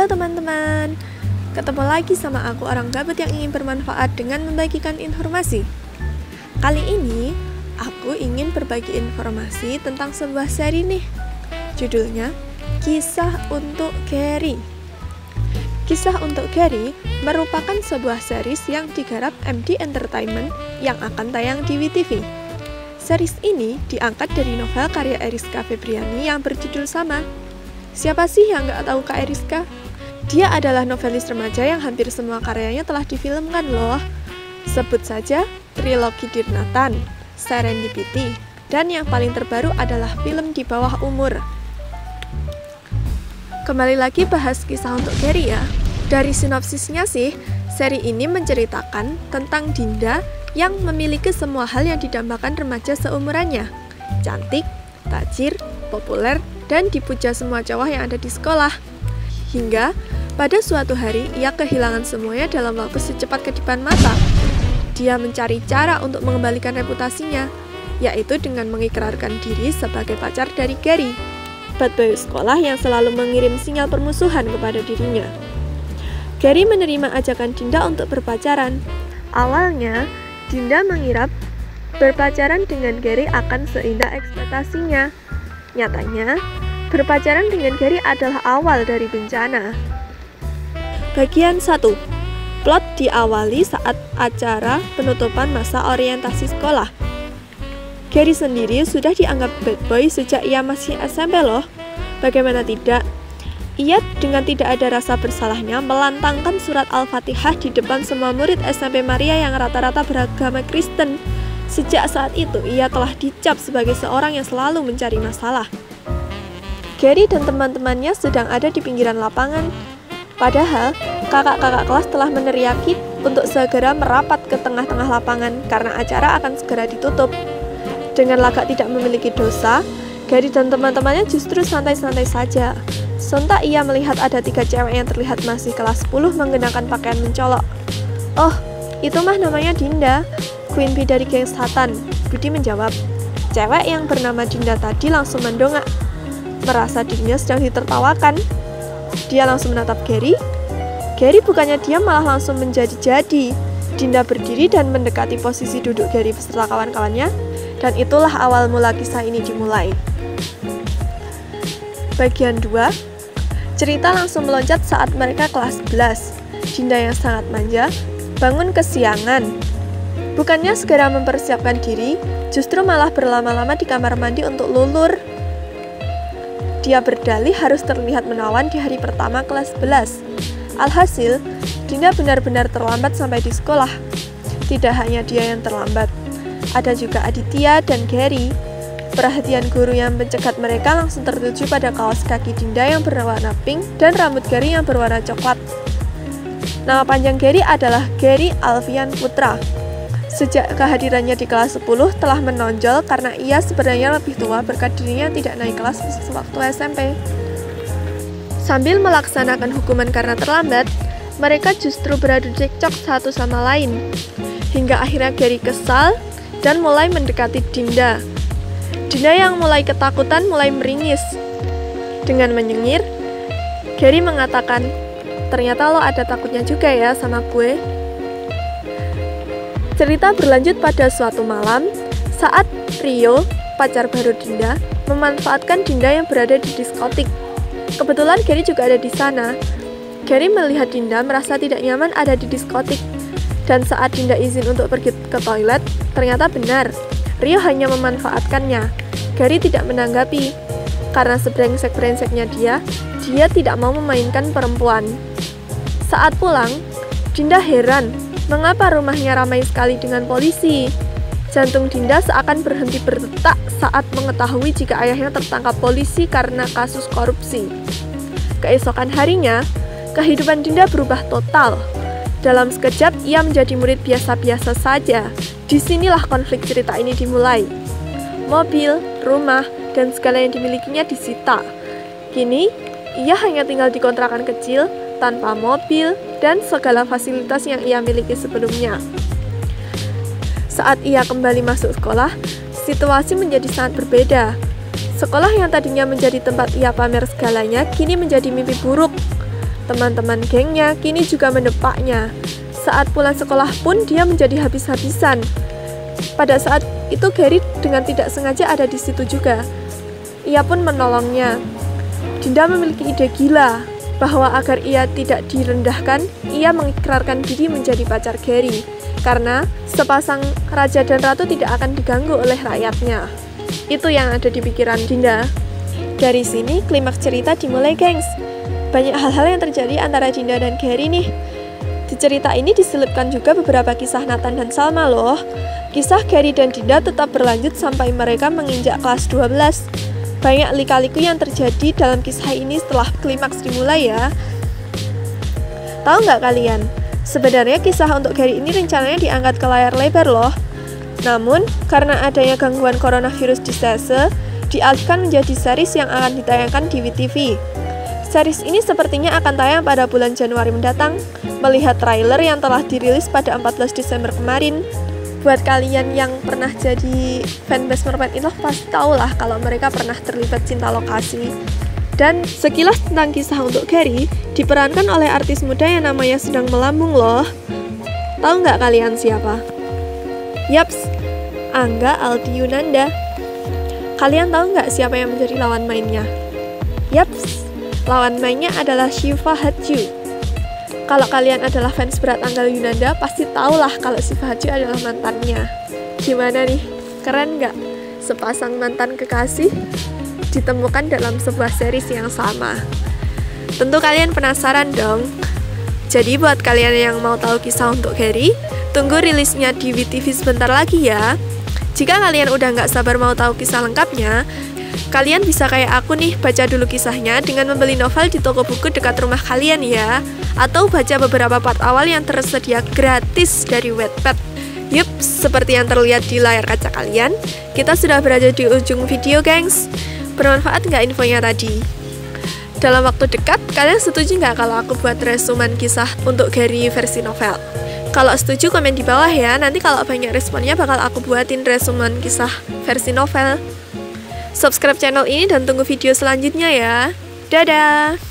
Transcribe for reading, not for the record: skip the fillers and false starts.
Halo teman-teman, ketemu lagi sama aku orang gabut yang ingin bermanfaat dengan membagikan informasi. Kali ini, aku ingin berbagi informasi tentang sebuah seri nih. Judulnya, Kisah untuk Gary. Kisah untuk Gary merupakan sebuah series yang digarap MD Entertainment yang akan tayang di WeTV. Series ini diangkat dari novel karya Eriska Febriani yang berjudul sama. Siapa sih yang nggak tahu Kak Eriska? Dia adalah novelis remaja yang hampir semua karyanya telah difilmkan loh. Sebut saja Trilogi Dear Nathan, Serendipity, dan yang paling terbaru adalah film Di Bawah Umur. Kembali lagi bahas kisah untuk Gary ya. Dari sinopsisnya sih, seri ini menceritakan tentang Dinda yang memiliki semua hal yang didambakan remaja seumurannya. Cantik, tajir, populer, dan dipuja semua cowok yang ada di sekolah. Hingga pada suatu hari ia kehilangan semuanya dalam waktu secepat kedipan mata. Dia mencari cara untuk mengembalikan reputasinya, yaitu dengan mengikrarkan diri sebagai pacar dari Gary, bad boy sekolah yang selalu mengirim sinyal permusuhan kepada dirinya. Gary menerima ajakan Dinda untuk berpacaran. Awalnya, Dinda mengira berpacaran dengan Gary akan seindah ekspektasinya. Nyatanya, berpacaran dengan Gary adalah awal dari bencana. Bagian 1. Plot diawali saat acara penutupan masa orientasi sekolah. Gary sendiri sudah dianggap bad boy sejak ia masih SMP loh. Bagaimana tidak? Ia dengan tidak ada rasa bersalahnya melantangkan surat Al-Fatihah di depan semua murid SMP Maria yang rata-rata beragama Kristen. Sejak saat itu, ia telah dicap sebagai seorang yang selalu mencari masalah. Gary dan teman-temannya sedang ada di pinggiran lapangan. Padahal, kakak-kakak kelas telah meneriaki untuk segera merapat ke tengah-tengah lapangan karena acara akan segera ditutup. Dengan lagak tidak memiliki dosa, Gary dan teman-temannya justru santai-santai saja. Sontak ia melihat ada 3 cewek yang terlihat masih kelas 10 mengenakan pakaian mencolok. Oh, itu mah namanya Dinda, Queen Bee dari geng Satan, Budi menjawab. Cewek yang bernama Dinda tadi langsung mendongak. Merasa dirinya sedang ditertawakan. Dia langsung menatap Gary. Gary bukannya diam malah langsung menjadi-jadi. Dinda berdiri dan mendekati posisi duduk Gary beserta kawan-kawannya. Dan itulah awal mula kisah ini dimulai. Bagian 2. Cerita langsung meloncat saat mereka kelas 11. Dinda yang sangat manja bangun kesiangan. Bukannya segera mempersiapkan diri, justru malah berlama-lama di kamar mandi untuk lulur. Dia berdalih harus terlihat menawan di hari pertama kelas 11. Alhasil, Dinda benar-benar terlambat sampai di sekolah. Tidak hanya dia yang terlambat, ada juga Aditya dan Gary. Perhatian guru yang mencegat mereka langsung tertuju pada kaos kaki Dinda yang berwarna pink dan rambut Gary yang berwarna coklat. Nama panjang Gary adalah Gary Alfian Putra. Sejak kehadirannya di kelas 10 telah menonjol karena ia sebenarnya lebih tua berkat dirinya tidak naik kelas sewaktu SMP. Sambil melaksanakan hukuman karena terlambat, mereka justru beradu cekcok satu sama lain. Hingga akhirnya Gary kesal dan mulai mendekati Dinda. Dinda yang mulai ketakutan mulai meringis. Dengan menyengir, Gary mengatakan, ternyata lo ada takutnya juga ya sama gue. Cerita berlanjut pada suatu malam saat Rio, pacar baru Dinda, memanfaatkan Dinda yang berada di diskotik. Kebetulan Gary juga ada di sana. Gary melihat Dinda merasa tidak nyaman ada di diskotik. Dan saat Dinda izin untuk pergi ke toilet, ternyata benar, Rio hanya memanfaatkannya. Gary tidak menanggapi. Karena sebrengsek-brengseknya dia tidak mau memainkan perempuan. Saat pulang, Dinda heran. Mengapa rumahnya ramai sekali dengan polisi? Jantung Dinda seakan berhenti berdetak saat mengetahui jika ayahnya tertangkap polisi karena kasus korupsi. Keesokan harinya, kehidupan Dinda berubah total. Dalam sekejap, ia menjadi murid biasa-biasa saja. Disinilah konflik cerita ini dimulai. Mobil, rumah, dan segala yang dimilikinya disita. Kini, ia hanya tinggal di kontrakan kecil, tanpa mobil, dan segala fasilitas yang ia miliki sebelumnya. Saat ia kembali masuk sekolah, situasi menjadi sangat berbeda. Sekolah yang tadinya menjadi tempat ia pamer segalanya, kini menjadi mimpi buruk. Teman-teman gengnya kini juga mendepaknya. Saat pulang sekolah pun dia menjadi habis-habisan. Pada saat itu Gary dengan tidak sengaja ada di situ juga. Ia pun menolongnya. Dinda memiliki ide gila bahwa agar ia tidak direndahkan, ia mengikrarkan diri menjadi pacar Gary. Karena sepasang raja dan ratu tidak akan diganggu oleh rakyatnya. Itu yang ada di pikiran Dinda. Dari sini klimaks cerita dimulai, gengs. Banyak hal-hal yang terjadi antara Dinda dan Gary nih. Di cerita ini diselipkan juga beberapa kisah Nathan dan Salma loh. Kisah Gary dan Dinda tetap berlanjut sampai mereka menginjak kelas 12. Banyak lika-liku yang terjadi dalam kisah ini setelah klimaks dimulai ya. Tahu nggak kalian? Sebenarnya kisah untuk Gary ini rencananya diangkat ke layar lebar loh. Namun, karena adanya gangguan coronavirus di Sese, dialihkan menjadi series yang akan ditayangkan di WeTV. Series ini sepertinya akan tayang pada bulan Januari mendatang, melihat trailer yang telah dirilis pada 14 Desember kemarin. Buat kalian yang pernah jadi fanbase Mermaid in Love pasti tahu lah kalau mereka pernah terlibat cinta lokasi. Dan sekilas tentang kisah untuk Gary, diperankan oleh artis muda yang namanya sedang melambung loh. Tahu nggak kalian siapa? Yaps, Angga Aldi Yunanda. Kalian tahu nggak siapa yang menjadi lawan mainnya? Yaps, lawan mainnya adalah Shiva Haju. Kalau kalian adalah fans berat Angga Yunanda, pasti tahulah kalau Shiva Haju adalah mantannya. Gimana nih? Keren nggak? Sepasang mantan kekasih ditemukan dalam sebuah series yang sama. Tentu kalian penasaran dong. Jadi buat kalian yang mau tahu kisah untuk Gary, tunggu rilisnya di WeTV sebentar lagi ya. Jika kalian udah nggak sabar mau tahu kisah lengkapnya, kalian bisa kayak aku nih, baca dulu kisahnya dengan membeli novel di toko buku dekat rumah kalian ya. Atau baca beberapa part awal yang tersedia gratis dari Wattpad. Yup, seperti yang terlihat di layar kaca kalian, kita sudah berada di ujung video, gengs. Bermanfaat nggak infonya tadi? Dalam waktu dekat, kalian setuju nggak kalau aku buat resumen kisah untuk Gary versi novel? Kalau setuju komen di bawah ya, nanti kalau banyak responnya bakal aku buatin resumen kisah versi novel. Subscribe channel ini dan tunggu video selanjutnya ya. Dadah!